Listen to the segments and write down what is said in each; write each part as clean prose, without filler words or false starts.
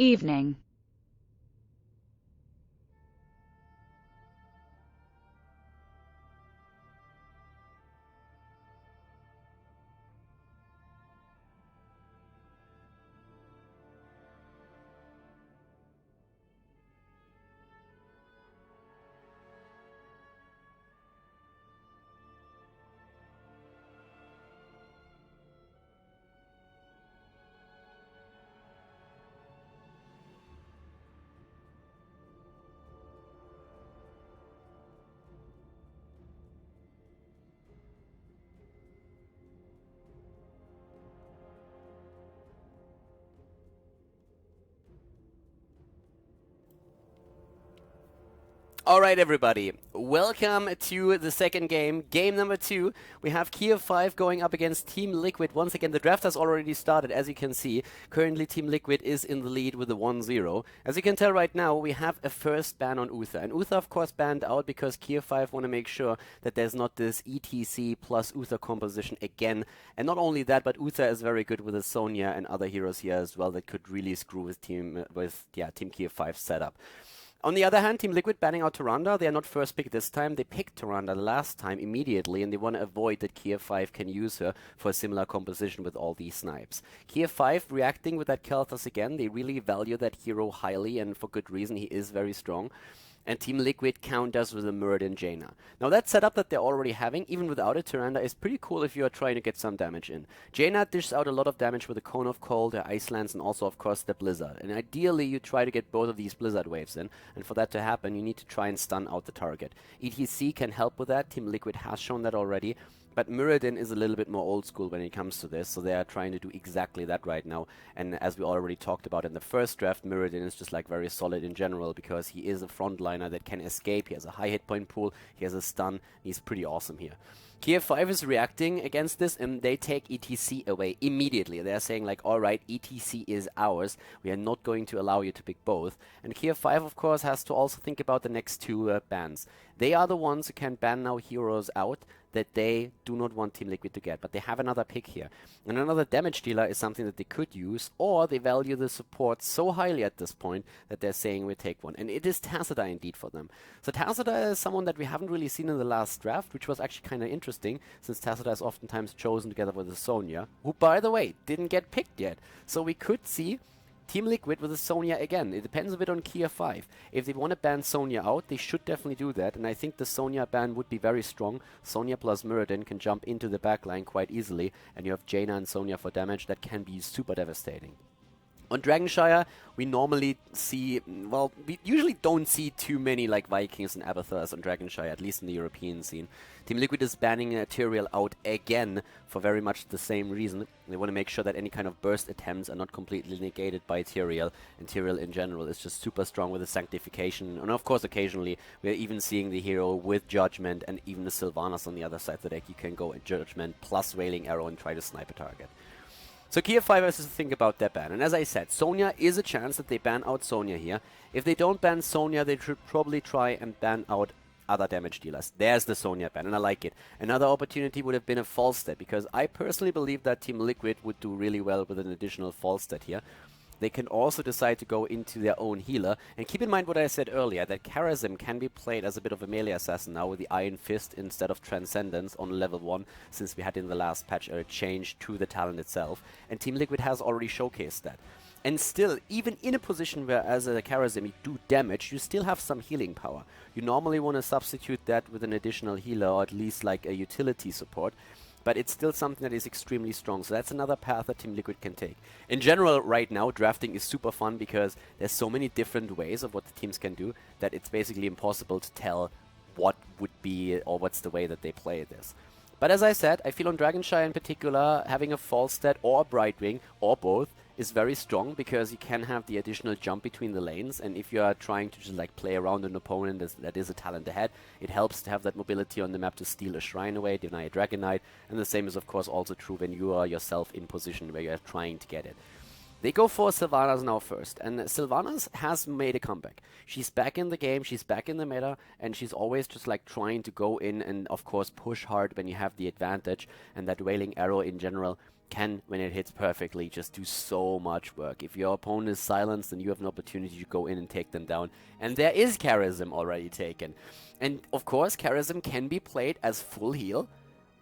evening. All right, everybody. Welcome to the second game, game number 2. We have Kiev 5 going up against Team Liquid. Once again, the draft has already started, as you can see. Currently, Team Liquid is in the lead with a 1-0. As you can tell right now, we have a first ban on Uther. And Uther, of course, banned out because Kiev 5 want to make sure that there's not this ETC plus Uther composition again. And not only that, but Uther is very good with the Sonya and other heroes here as well that could really screw with Team Kiev 5 setup. On the other hand, Team Liquid banning out Tyrande. They are not first pick this time. They picked Tyrande last time immediately, and they want to avoid that Kiev 5 can use her for a similar composition with all these snipes. Kiev 5 reacting with that Kel'Thas again. They really value that hero highly, and for good reason. He is very strong. And Team Liquid counters with a Muradin Jaina. Now that setup that they're already having, even without it, Tyrande is pretty cool if you are trying to get some damage in. Jaina dishes out a lot of damage with the Cone of Cold, the Ice Lance, and also, of course, the Blizzard. And ideally, you try to get both of these Blizzard waves in. And for that to happen, you need to try and stun out the target. ETC can help with that. Team Liquid has shown that already. But Muradin is a little bit more old school when it comes to this, so they are trying to do exactly that right now. And as we already talked about in the first draft, Muradin is just like very solid in general because he is a frontliner that can escape. He has a high hit point pool, he has a stun, he's pretty awesome here. Kiev 5 is reacting against this, and they take ETC away immediately. They're saying like, alright, ETC is ours. We are not going to allow you to pick both. And Kiev 5, of course, has to also think about the next two bans. They are the ones who can ban now heroes out that they do not want Team Liquid to get, but they have another pick here. And another damage dealer is something that they could use, or they value the support so highly at this point that they're saying we take one. And it is Tacita indeed for them. So Tacita is someone that we haven't really seen in the last draft, which was actually kind of interesting, since Tacita is oftentimes chosen together with the Sonya, who, by the way, didn't get picked yet. So we could see Team Liquid with the Sonya again. It depends a bit on Kiev 5. If they want to ban Sonya out, they should definitely do that, and I think the Sonya ban would be very strong. Sonya plus Muradin can jump into the backline quite easily, and you have Jaina and Sonya for damage that can be super devastating. On Dragonshire, we normally see, well, we usually don't see too many like Vikings and Abathurs on Dragonshire, at least in the European scene. Team Liquid is banning Tyrael out again for very much the same reason. They want to make sure that any kind of burst attempts are not completely negated by Tyrael, and Tyrael in general is just super strong with the Sanctification, and of course occasionally we're even seeing the hero with Judgment and even the Sylvanas on the other side of the deck. You can go at Judgment plus Wailing Arrow and try to snipe a target. So Kiev 5 has to think about their ban, and as I said, Sonya is a chance that they ban out Sonya here. If they don't ban Sonya, they should probably try and ban out other damage dealers. There's the Sonya ban, and I like it. Another opportunity would have been a Falstad, because I personally believe that Team Liquid would do really well with an additional Falstad here. They can also decide to go into their own healer. And keep in mind what I said earlier, that Karazim can be played as a bit of a melee assassin now with the Iron Fist instead of Transcendence on level 1, since we had in the last patch a change to the talent itself. And Team Liquid has already showcased that. And still, even in a position where as a Karazim you do damage, you still have some healing power. You normally want to substitute that with an additional healer, or at least like a utility support. But it's still something that is extremely strong, so that's another path that Team Liquid can take. In general, right now, drafting is super fun because there's so many different ways of what the teams can do that it's basically impossible to tell what would be, or what's the way that they play this. But as I said, I feel on Dragonshire in particular, having a Falstad or a Brightwing, or both, is very strong because you can have the additional jump between the lanes, and if you are trying to just like play around an opponent that is a talent ahead, it helps to have that mobility on the map to steal a shrine away, deny a Dragon Knight, and the same is of course also true when you are yourself in position where you are trying to get it. They go for Sylvanas now first, and Sylvanas has made a comeback. She's back in the game, she's back in the meta, and she's always just like trying to go in and of course push hard when you have the advantage, and that Wailing Arrow in general can, when it hits perfectly, just do so much work. If your opponent is silenced, then you have an opportunity to go in and take them down. And there is Charism already taken. And of course, Charism can be played as full heal,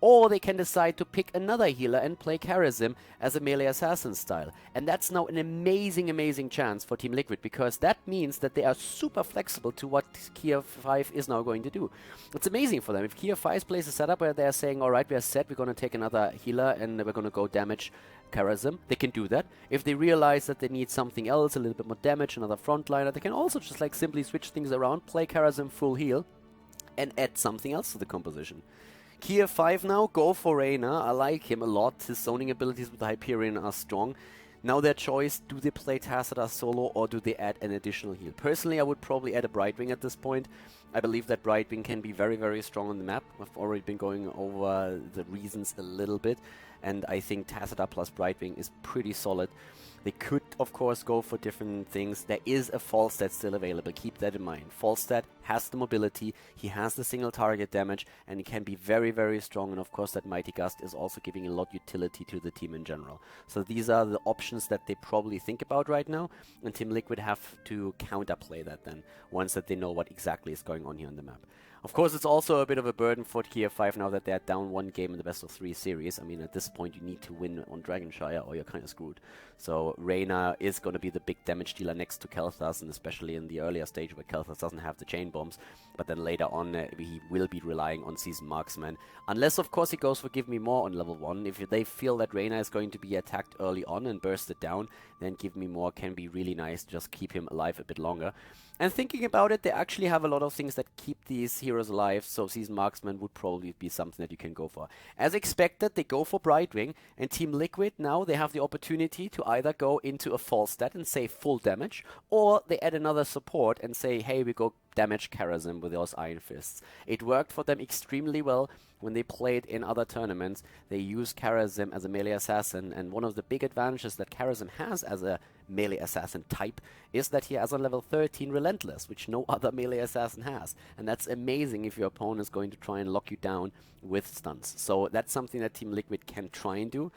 or they can decide to pick another healer and play Charism as a melee assassin style. And that's now an amazing, amazing chance for Team Liquid, because that means that they are super flexible to what Kiev 5 is now going to do. It's amazing for them. If Kiev 5 plays a setup where they're saying, alright, we are set, we're going to take another healer and we're going to go damage Charism, they can do that. If they realize that they need something else, a little bit more damage, another frontliner, they can also just like simply switch things around, play Charism full heal, and add something else to the composition. Kiev 5 now, go for Reyna. I like him a lot. His zoning abilities with the Hyperion are strong. Now their choice, do they play Tacita solo or do they add an additional heal? Personally, I would probably add a Brightwing at this point. I believe that Brightwing can be very, very strong on the map. I've already been going over the reasons a little bit, and I think Tacita plus Brightwing is pretty solid. They could, of course, go for different things. There is a Falstad still available. Keep that in mind. Falstad has the mobility, he has the single target damage, and he can be very, very strong. And of course, that Mighty Gust is also giving a lot of utility to the team in general. So these are the options that they probably think about right now. And Team Liquid have to counterplay that then, once that they know what exactly is going on here on the map. Of course, it's also a bit of a burden for Kiev 5 now that they're down one game in the best of 3 series. I mean, at this point, you need to win on Dragonshire or you're kind of screwed. So Reyna is going to be the big damage dealer next to Kel'Thas, and especially in the earlier stage where Kel'Thas doesn't have the chain bombs. But then later on, he will be relying on Seasoned Marksman. Unless, of course, he goes for Give Me More on level 1. If they feel that Reyna is going to be attacked early on and burst it down, then Give Me More can be really nice. Just keep him alive a bit longer. And thinking about it, they actually have a lot of things that keep these heroes alive, so Seasoned Marksman would probably be something that you can go for. As expected, they go for Brightwing, and Team Liquid now, they have the opportunity to either go into a Falstad and say full damage, or they add another support and say, hey, we go damage Charism with those Iron Fists. It worked for them extremely well when they played in other tournaments. They used Charism as a melee assassin, and one of the big advantages that Charism has as a melee assassin type is that he has on level 13 Relentless, which no other melee assassin has. And that's amazing if your opponent is going to try and lock you down with stuns. So that's something that Team Liquid can try and do.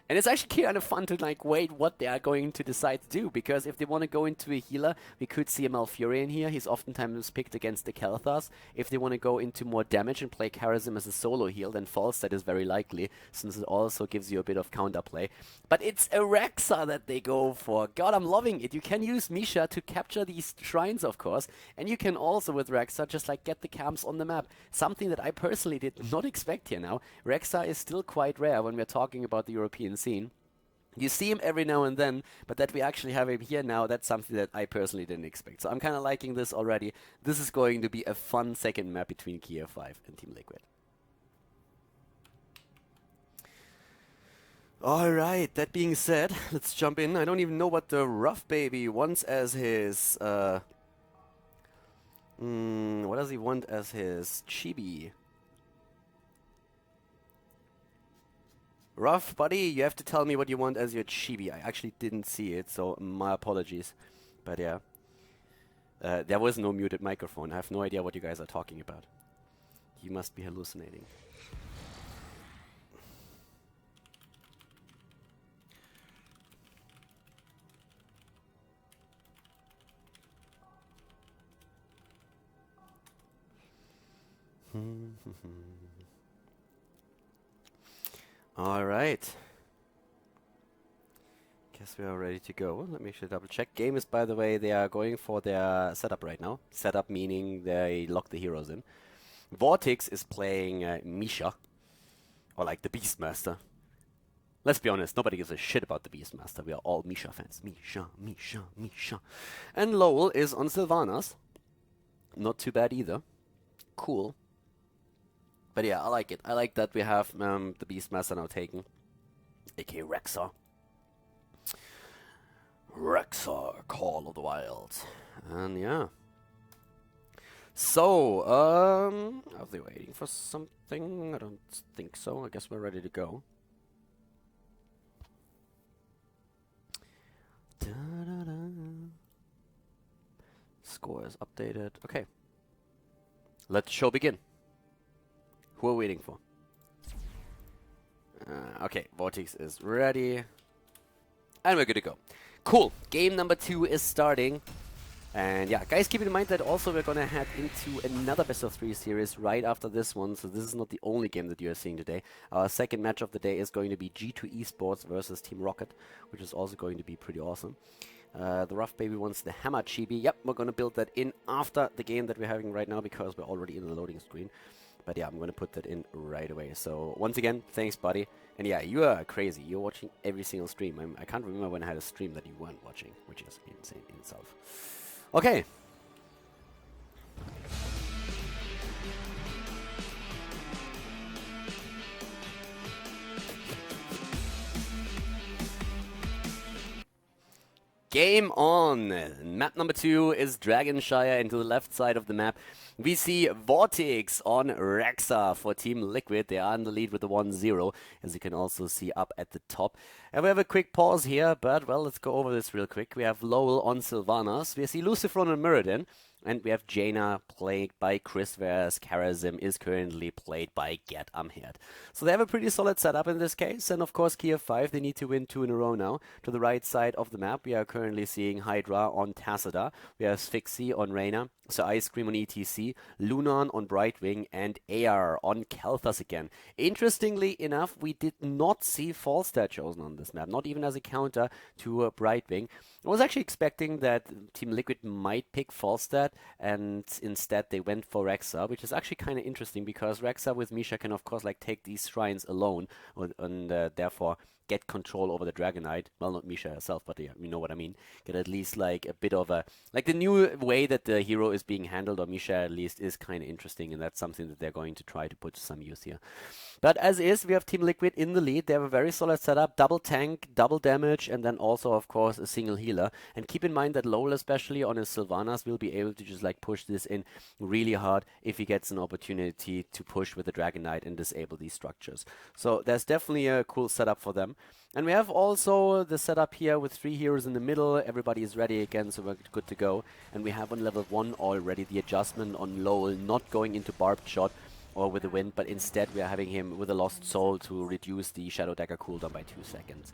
And it's actually kind of fun to like wait what they are going to decide to do, because if they want to go into a healer, we could see a Malfurion here. He's oftentimes picked against the Kel'Thas. If they want to go into more damage and play Charism as a solo heal, then Falstad is very likely, since it also gives you a bit of counterplay. But it's a Rexa that they go for. God, I'm loving it. You can use Misha to capture these shrines, of course, and you can also with Rexa just like get the camps on the map. Something that I personally did not expect here now. Rexa is still quite rare when we're talking about the European scene. You see him every now and then, but that we actually have him here now, that's something that I personally didn't expect. So I'm kind of liking this already. This is going to be a fun second map between Kiev 5 and Team Liquid. Alright, that being said, let's jump in. I don't even know what the Rough Baby wants as his... what does he want as his chibi? Rough, buddy, you have to tell me what you want as your chibi. I actually didn't see it, so my apologies. But yeah. There was no muted microphone. I have no idea what you guys are talking about. You must be hallucinating. Alright. Guess we are ready to go. Let me actually double check. Game is, by the way, they are going for their setup right now. Setup meaning they lock the heroes in. Vortex is playing Misha. Or like the Beastmaster. Let's be honest, nobody gives a shit about the Beastmaster. We are all Misha fans. Misha, Misha, Misha. And Lowell is on Sylvanas. Not too bad either. Cool. But yeah, I like it. I like that we have the Beastmaster now taken. A.k.a. Rexa. Rexa, Call of the Wild. And yeah. So, are they waiting for something? I don't think so. I guess we're ready to go. Score is updated. Okay. Let the show begin. Who are we waiting for? Okay, Vortex is ready. And we're good to go. Cool. Game number 2 is starting. And yeah, guys, keep in mind that also we're going to head into another best of 3 series right after this one. So this is not the only game that you are seeing today. Our second match of the day is going to be G2 Esports versus Team Rocket, which is also going to be pretty awesome. The Rough Baby wants the Hammer Chibi. Yep, we're going to build that in after the game that we're having right now because we're already in the loading screen. But yeah, I'm going to put that in right away. So once again, thanks, buddy. And yeah, you are crazy. You're watching every single stream. I can't remember when I had a stream that you weren't watching, which is insane in itself. Okay. Game on! Map number 2 is Dragonshire, and to the left side of the map we see Vortex on Rexa for Team Liquid. They are in the lead with the 1-0, as you can also see up at the top. And we have a quick pause here, but well, let's go over this real quick. We have Lowell on Sylvanas, we see Lucifron on Muradin, and we have Jaina played by Chris, whereas Karazim is currently played by Get Amherd. So they have a pretty solid setup in this case, and of course Kiev 5, they need to win 2 in a row now. To the right side of the map, we are currently seeing Hydra on Tacita, we have Sphyxie on Reyna, so Ice Cream on ETC, Lunan on Brightwing, and AR on Kel'Thas again. Interestingly enough, we did not see Falstad chosen on this map, not even as a counter to Brightwing. I was actually expecting that Team Liquid might pick Falstad, and instead they went for Rexa, which is actually kind of interesting because Rexa with Misha can of course like take these shrines alone and therefore get control over the Dragon Knight. Well, not Misha herself, but yeah, you know what I mean. Get at least like a bit of a, like the new way that the hero is being handled, or Misha at least, is kind of interesting, and that's something that they're going to try to put to some use here. But as is, we have Team Liquid in the lead. They have a very solid setup, double tank, double damage, and then also of course a single healer. And keep in mind that Lowell, especially on his Sylvanas, will be able to just like push this in really hard if he gets an opportunity to push with the Dragon Knight and disable these structures. So there's definitely a cool setup for them. And we have also the setup here with 3 heroes in the middle. Everybody is ready again, so we're good to go. And we have on level 1 already the adjustment on Lowell, not going into barbed shot or with the wind, but instead we are having him with a Lost Soul to reduce the Shadow Dagger cooldown by 2 seconds.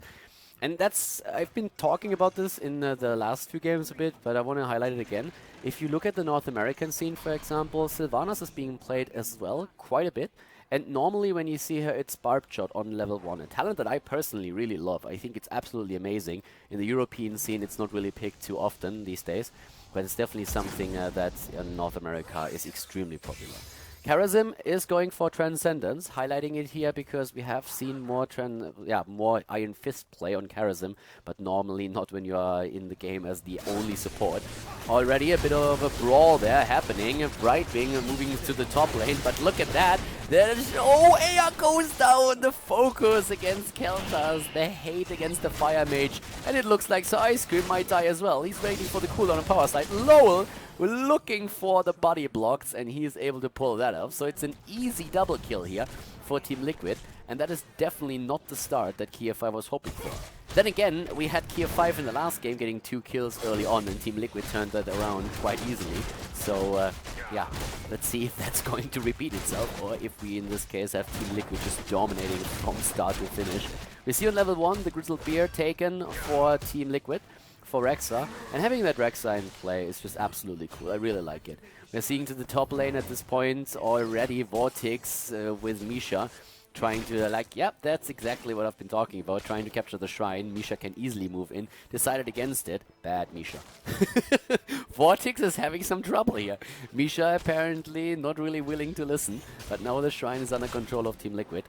And that's, I've been talking about this in the last few games a bit, but I want to highlight it again. If you look at the North American scene, for example, Sylvanas is being played as well, quite a bit. And normally when you see her, it's Barbed Shot on level 1, a talent that I personally really love. I think it's absolutely amazing. In the European scene, it's not really picked too often these days, but it's definitely something that in North America is extremely popular. Karazim is going for Transcendence, highlighting it here because we have seen more Iron Fist play on Karazim, but normally not when you are in the game as the only support. Already a bit of a brawl there happening, Brightwing moving to the top lane, but look at that. AR goes down, the focus against Kel'Thas, the hate against the Fire Mage, and it looks like Ice Cream might die as well. He's waiting for the cooldown on power side. Lowell, we're looking for the body blocks, and he is able to pull that off. So it's an easy double kill here for Team Liquid, and that is definitely not the start that Kiev 5 was hoping for. Then again, we had Kiev 5 in the last game getting 2 kills early on, and Team Liquid turned that around quite easily. So yeah, let's see if that's going to repeat itself, or if we in this case have Team Liquid just dominating from start to finish. We see on level 1 the Grizzled Bear taken for Team Liquid, for Rexa, and having that Rexa in play is just absolutely cool. I really like it. We're seeing to the top lane at this point already Vortex with Misha trying to yep, that's exactly what I've been talking about, trying to capture the shrine. Misha can easily move in, decided against it. Bad Misha. Vortex is having some trouble here. Misha apparently not really willing to listen, but now the shrine is under control of Team Liquid.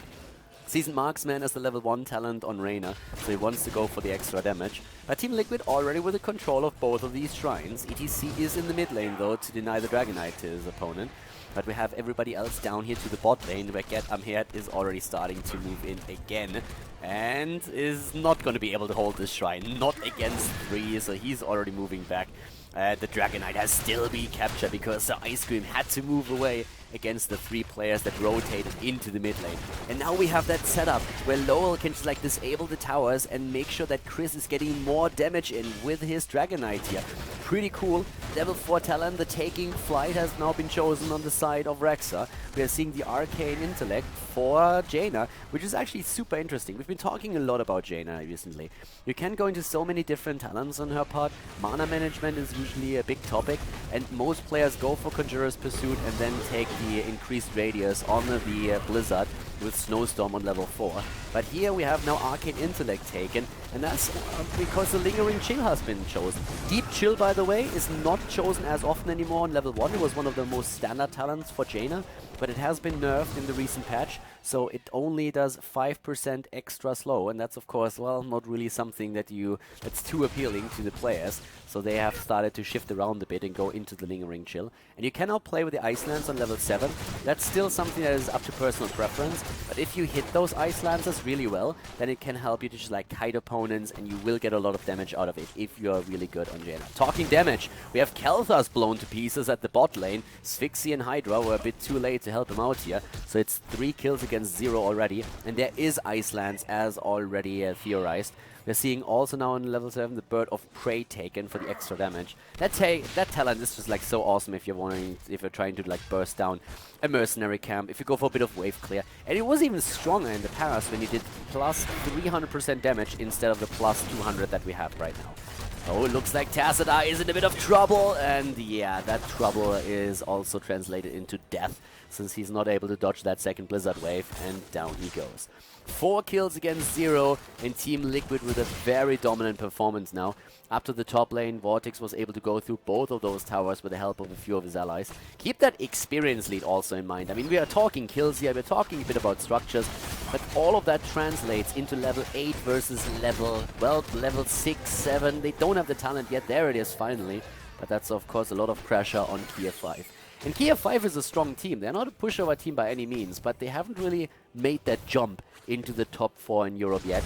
Seasoned Marksman is the level 1 talent on Reyna, so he wants to go for the extra damage. But Team Liquid already with the control of both of these shrines. ETC is in the mid lane though to deny the Dragon Knight to his opponent. But we have everybody else down here to the bot lane, where Get Amherd is already starting to move in again. And is not going to be able to hold this shrine, not against 3, so he's already moving back. The Dragon Knight has still been captured because the Ice Cream had to move away against the 3 players that rotated into the mid lane. And now we have that setup where Lowell can just like disable the towers and make sure that Chris is getting more damage in with his Dragon Knight here. Pretty cool. Level 4 talent, the Taking Flight, has now been chosen on the side of Rexa. We are seeing the Arcane Intellect for Jaina, which is actually super interesting. We've been talking a lot about Jaina recently. You can go into so many different talents on her part. Mana management is usually a big topic, and most players go for Conjurer's Pursuit and then take the increased radius on the Blizzard with Snowstorm on level 4. But here we have now Arcane Intellect taken, and that's because the Lingering Chill has been chosen. Deep Chill, by the way, is not chosen as often anymore on level 1. It was one of the most standard talents for Jaina, but it has been nerfed in the recent patch, so it only does 5% extra slow, and that's of course, well, not really something that's too appealing to the players. So they have started to shift around a bit and go into the Lingering Chill. And you can now play with the Ice Lance on level 7. That's still something that is up to personal preference, but if you hit those Ice Lances really well, then it can help you to just like kite opponents, and you will get a lot of damage out of it if you're really good on Jaina. Talking damage, we have Kel'Thas blown to pieces at the bot lane. Sphyxie and Hydra were a bit too late to help him out here, so it's 3 kills against 0 already, and there is Ice Lance as already theorized. We're seeing also now on level 7 the Bird of Prey taken for the extra damage. That talent is just like so awesome if you're trying to like burst down a mercenary camp, if you go for a bit of wave clear. And it was even stronger in the past when you did plus 300% damage instead of the plus 200 that we have right now. Oh, it looks like Tassadar is in a bit of trouble, and yeah, that trouble is also translated into death, since he's not able to dodge that second Blizzard wave, and down he goes. 4 kills against 0, and Team Liquid with a very dominant performance now. Up to the top lane, Vortex was able to go through both of those towers with the help of a few of his allies. Keep that experience lead also in mind. I mean, we are talking kills here, we're talking a bit about structures, but all of that translates into level 8 versus level 6, 7. They don't have the talent yet. There it is finally. But that's of course a lot of pressure on Kiev 5. And Kiev 5 is a strong team. They're not a pushover team by any means, but they haven't really made that jump into the top 4 in Europe yet.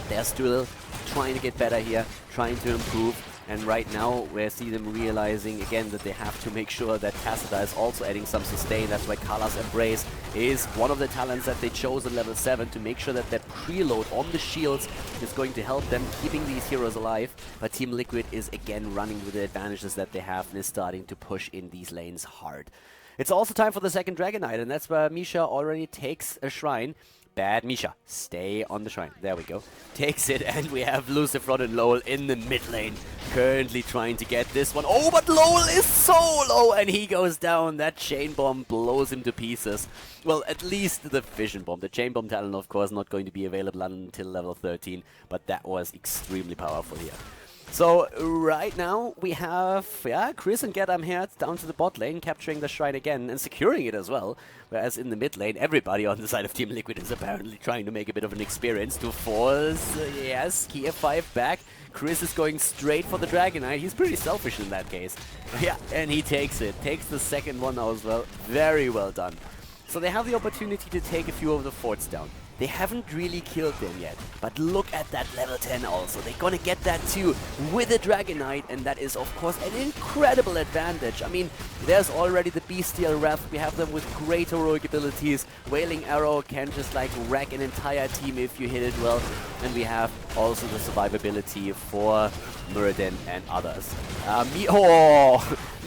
They're still trying to get better here, trying to improve, and right now we see them realizing again that they have to make sure that Tassadar is also adding some sustain. That's why Kala's Embrace is one of the talents that they chose at level 7 to make sure that their preload on the shields is going to help them keeping these heroes alive. But Team Liquid is again running with the advantages that they have and is starting to push in these lanes hard. It's also time for the second Dragon Knight, and that's where Misha already takes a shrine. Bad Misha, stay on the shrine. There we go. Takes it, and we have Lucifron and Lowell in the mid lane, currently trying to get this one. Oh, but Lowell is so low, and he goes down. That chain bomb blows him to pieces. Well, at least the Vision Bomb. The chain bomb talent, of course, not going to be available until level 13, but that was extremely powerful here. So right now we have Chris and Gedam here down to the bot lane, capturing the shrine again and securing it as well. Whereas in the mid lane, everybody on the side of Team Liquid is apparently trying to make a bit of an experience to force, Kiev 5 back. Chris is going straight for the Dragon Knight. He's pretty selfish in that case. Yeah, and he takes it. Takes the second one now as well. Very well done. So they have the opportunity to take a few of the forts down. They haven't really killed them yet, but look at that level 10 also. They're gonna get that too with the Dragon Knight, and that is of course an incredible advantage. I mean, there's already the Bestial Wrath. We have them with great heroic abilities. Wailing Arrow can just like wreck an entire team if you hit it well. And we have also the survivability for Muradin and others.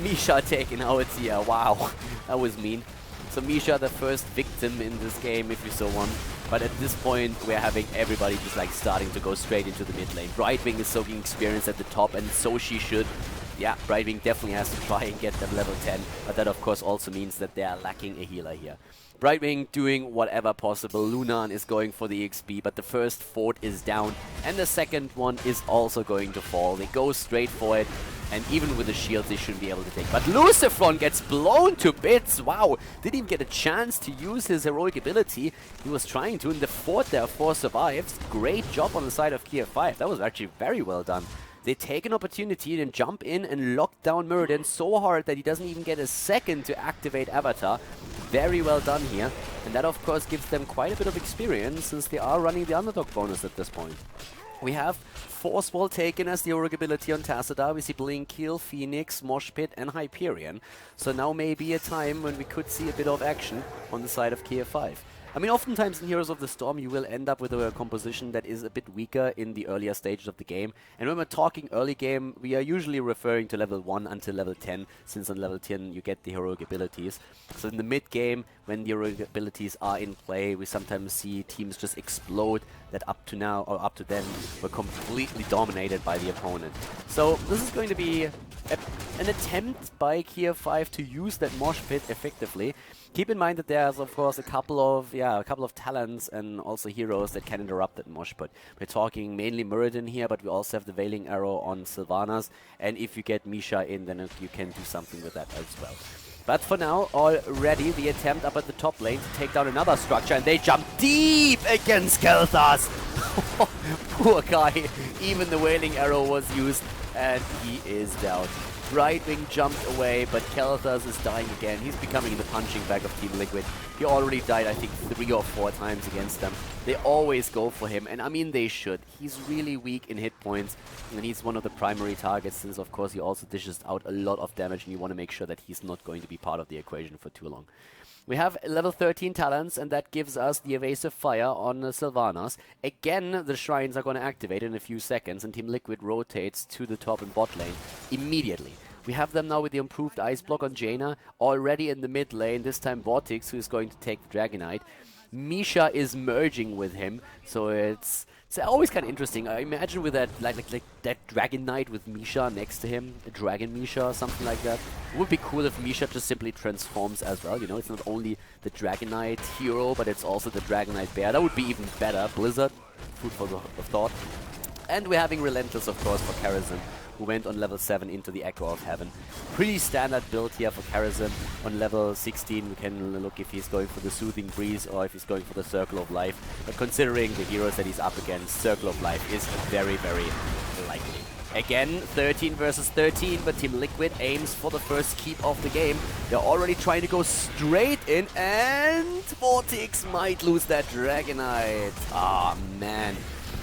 Misha taking out here. Wow, that was mean. So Misha, the first victim in this game, if you so want. But at this point, we're having everybody just like starting to go straight into the mid lane. Brightwing is soaking experience at the top, and so she should. Yeah, Brightwing definitely has to try and get them level 10, but that of course also means that they are lacking a healer here. Brightwing doing whatever possible. Lunan is going for the XP, but the first fort is down, and the second one is also going to fall. They go straight for it, and even with the shields they shouldn't be able to take. But Lucifron gets blown to bits. Wow, didn't even get a chance to use his heroic ability. He was trying to, and the fort therefore survives. Great job on the side of Kiev 5. That was actually very well done. They take an opportunity and jump in and lock down Muradin so hard that he doesn't even get a second to activate Avatar. Very well done here. And that of course gives them quite a bit of experience, since they are running the underdog bonus at this point. We have Force Wall taken as the Auric ability on Tassadar. We see Blinkill, Phoenix, Mosh Pit, and Hyperion. So now may be a time when we could see a bit of action on the side of Kiev 5. I mean, oftentimes in Heroes of the Storm, you will end up with a composition that is a bit weaker in the earlier stages of the game. And when we're talking early game, we are usually referring to level 1 until level 10, since on level 10 you get the heroic abilities. So in the mid game, when the heroic abilities are in play, we sometimes see teams just explode that up to now, or up to then, were completely dominated by the opponent. So this is going to be an attempt by Kiev 5 to use that Mosh Pit effectively. Keep in mind that there's, of course, a couple of talents and also heroes that can interrupt that Mosh Pit. We're talking mainly Muradin here, but we also have the Veiling Arrow on Sylvanas, and if you get Misha in, then you can do something with that as well. But for now, already the attempt up at the top lane to take down another structure, and they jump deep against Kel'Thas. Poor guy. Even the Wailing Arrow was used, and he is down. Brightwing jumped away, but Kel'Thas is dying again. He's becoming the punching bag of Team Liquid. He already died, I think, 3 or 4 times against them. They always go for him, and I mean, they should. He's really weak in hit points, and he's one of the primary targets, since, of course, he also dishes out a lot of damage, and you want to make sure that he's not going to be part of the equation for too long. We have level 13 talents, and that gives us the Evasive Fire on Sylvanas. Again, the Shrines are going to activate in a few seconds, and Team Liquid rotates to the top and bot lane immediately. We have them now with the improved Ice Block on Jaina, already in the mid lane, this time Vortex, who is going to take the Dragonite. Misha is merging with him, so it's always kind of interesting. I imagine with that like that Dragon Knight with Misha next to him, a Dragon Misha or something like that. It would be cool if Misha just simply transforms as well. You know, it's not only the Dragon Knight hero, but it's also the Dragon Knight bear. That would be even better. Blizzard, food for thought. And we're having Relentless, of course, for Karazhan, who went on level 7 into the Echo of Heaven. Pretty standard build here for Karazhan. On level 16, we can look if he's going for the Soothing Breeze or if he's going for the Circle of Life. But considering the heroes that he's up against, Circle of Life is very, very likely. Again, 13 versus 13, but Team Liquid aims for the first keep of the game. They're already trying to go straight in, and Vortex might lose that Dragonite. Ah, man.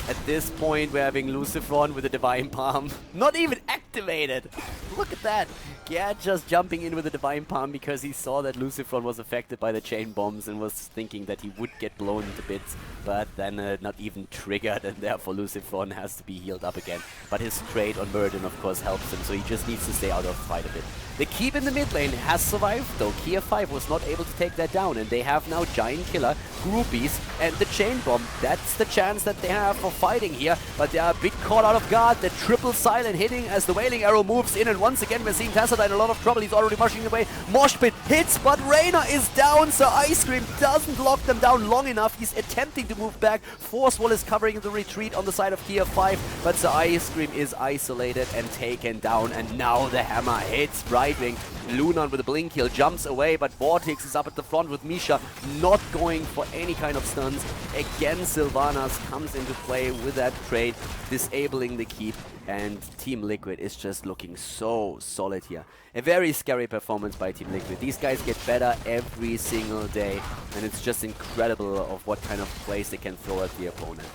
At this point, we're having Lucifron with the Divine Palm. Not even activated! Look at that! Yeah, just jumping in with the Divine Palm because he saw that Lucifron was affected by the chain bombs and was thinking that he would get blown into bits, but then not even triggered, and therefore Lucifron has to be healed up again. But his trade on Muradin, of course, helps him, so he just needs to stay out of the fight a bit. The keep in the mid lane has survived, though. Kiev 5 was not able to take that down, and they have now Giant Killer, Groupies, and the Chain Bomb. That's the chance that they have for fighting here, but they are a bit caught out of guard. The triple silent hitting as the Wailing Arrow moves in, and once again we're seeing Tassadar in a lot of trouble. He's already rushing away. Mosh Pit hits, but Reyna is down, so Ice Cream doesn't lock them down long enough. He's attempting to move back. Force Wall is covering the retreat on the side of Kiev 5, but the Ice Cream is isolated and taken down, and now the hammer hits Brightwing. Lunan with a blink heal jumps away, but Vortex is up at the front with Misha not going for any kind of stuns. Again, Sylvanas comes into play with that trade, disabling the keep, and Team Liquid is just looking so solid here. A very scary performance by Team Liquid. These guys get better every single day, and it's just incredible of what kind of plays they can throw at the opponent.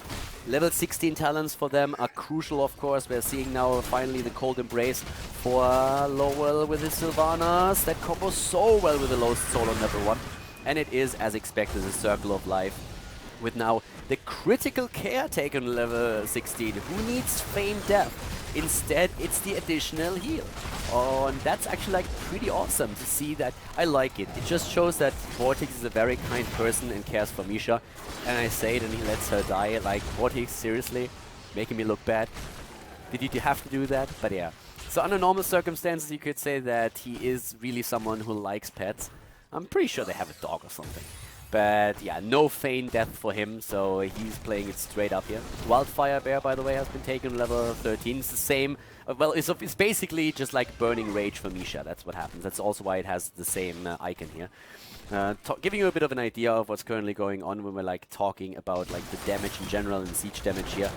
Level 16 talents for them are crucial, of course. We're seeing now finally the Cold Embrace for Lowell with his Sylvanas. That combos so well with the Lost Soul on level 1. And it is, as expected, a Circle of Life. With now the Critical Care taken on level 16. Who needs Feigned Death? Instead, it's the additional heal. Oh, and that's actually like pretty awesome to see that. I like it. It just shows that Vortex is a very kind person and cares for Misha. And I say it and he lets her die. Like, Vortex, seriously? Making me look bad? Did you have to do that? But yeah. So under normal circumstances, you could say that he is really someone who likes pets. I'm pretty sure they have a dog or something. But yeah, no Feigned Death for him, so he's playing it straight up here. Wildfire Bear, by the way, has been taken level 13. It's the same, well, it's basically just like Burning Rage for Misha. That's what happens. That's also why it has the same icon here. Giving you a bit of an idea of what's currently going on when we're like talking about like the damage in general and siege damage here.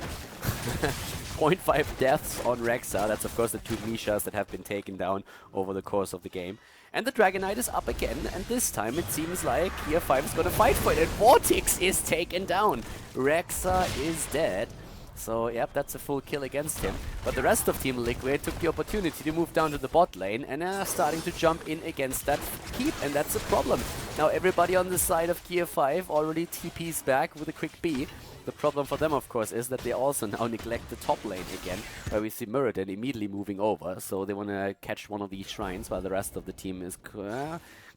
0.5 deaths on Rexa. That's of course the 2 Mishas that have been taken down over the course of the game. And the Dragonite is up again, and this time it seems like Kiev 5 is going to fight for it, and Vortex is taken down. Rexa is dead. So, yep, that's a full kill against him. But the rest of Team Liquid took the opportunity to move down to the bot lane and are starting to jump in against that keep, and that's a problem. Now everybody on the side of Kiev 5 already TP's back with a quick B. The problem for them, of course, is that they also now neglect the top lane again, where we see Muradin immediately moving over, so they want to catch one of these shrines while the rest of the team is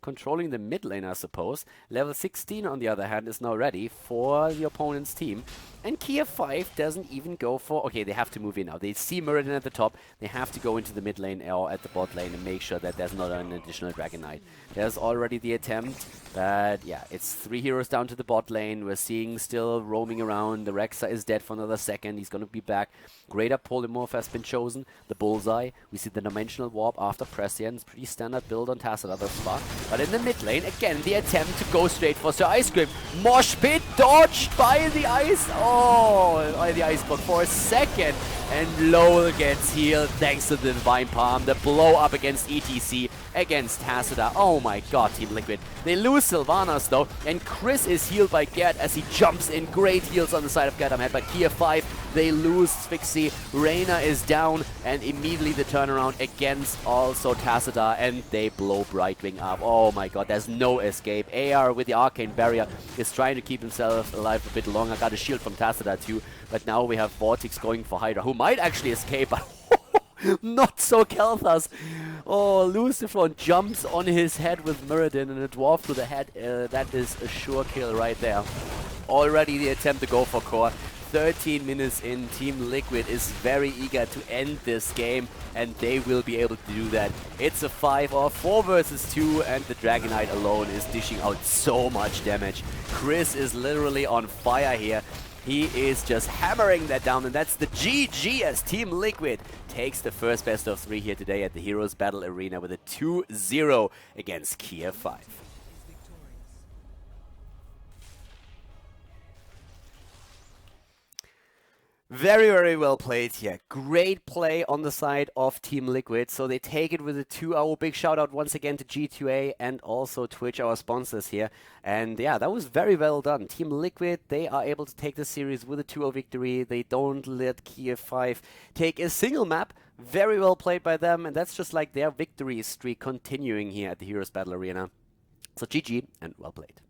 controlling the mid lane, I suppose. Level 16, on the other hand, is now ready for the opponent's team. And Kiev 5 doesn't even go for... Okay, they have to move in now. They see Muradin at the top. They have to go into the mid lane or at the bot lane and make sure that there's not an additional Dragon Knight. There's already the attempt, but yeah, it's 3 heroes down to the bot lane. We're seeing still roaming around. The Rexa is dead for another second. He's going to be back. Greater Polymorph has been chosen. The Bullseye. We see the Dimensional Warp after Prescience. Pretty standard build on Tassadar thus far. But in the mid lane, again, the attempt to go straight for Sir Ice Cream. Mosh Pit dodged by the ice. Oh, by the ice block for a second. And Lowell gets healed thanks to the Divine Palm. The blow up against ETC against Tassadar. Oh my god, Team Liquid. They lose Sylvanas though. And Chris is healed by Gerd as he jumps in. Great heals on the side of Gerdamhead. But Kiev 5, they lose Spixie. Reyna is down. And immediately the turnaround against also Tassadar. And they blow Brightwing up. Oh my god, there's no escape. AR with the Arcane Barrier is trying to keep himself alive a bit longer. Got a shield from Tassadar too. But now we have Vortex going for Hydra, who might actually escape, but not so Kel'Thas. Oh, Lucifron jumps on his head with Muradin and a dwarf to the head. That is a sure kill right there. Already the attempt to go for core. 13 minutes in, Team Liquid is very eager to end this game, and they will be able to do that. It's a 5 or 4 versus 2, and the Dragon Knight alone is dishing out so much damage. Chris is literally on fire here. He is just hammering that down, and that's the GG as Team Liquid takes the first best of 3 here today at the Heroes Battle Arena with a 2-0 against Kiev 5. Very, very well played here. Great play on the side of Team Liquid. So they take it with a 2-0. Big shout out once again to G2A and also Twitch, our sponsors here. And yeah, that was very well done. Team Liquid, they are able to take the series with a 2-0 victory. They don't let Kiev 5 take a single map. Very well played by them. And that's just like their victory streak continuing here at the Heroes Battle Arena. So GG and well played.